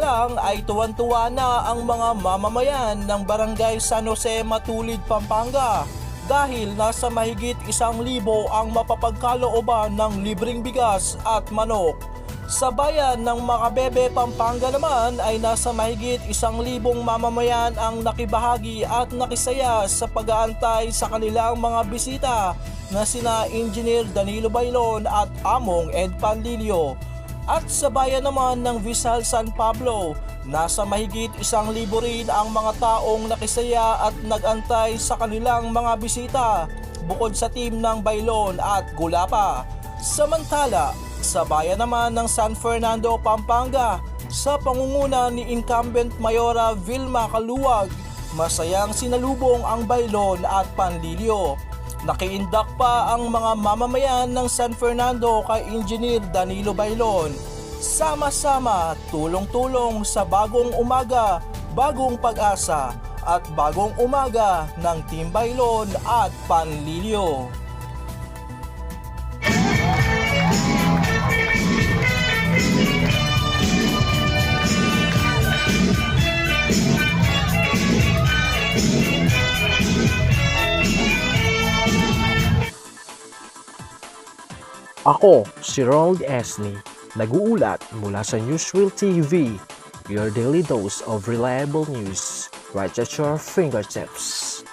lang ay tuwan-tuwa na ang mga mamamayan ng Barangay San Jose, Matulid, Pampanga dahil nasa mahigit 1,000 ang mapapagkalooban ng libreng bigas at manok. Sa bayan ng Macabebe, Pampanga naman ay nasa mahigit 1,000 mamamayan ang nakibahagi at nakisaya sa pag-aantay sa kanilang mga bisita na sina Engineer Danilo Bailon at Among Ed Panlilio. At sa bayan naman ng Visal San Pablo, nasa mahigit 1,000 rin ang mga taong nakisaya at nag-antay sa kanilang mga bisita bukod sa team ng Bailon at Gulapa. Samantala, sa bayan naman ng San Fernando, Pampanga, sa pangunguna ni Incumbent Mayora Vilma Caluwag, masayang sinalubong ang Bailon at Panlilio. Nakiindak pa ang mga mamamayan ng San Fernando kay Engineer Danilo Bailon. Sama-sama, tulong-tulong sa bagong umaga, bagong pag-asa at bagong umaga ng Team Bailon at Panlilio. Ako, si Ronald Esney, nag-uulat mula sa Newsreel TV, your daily dose of reliable news right at your fingertips.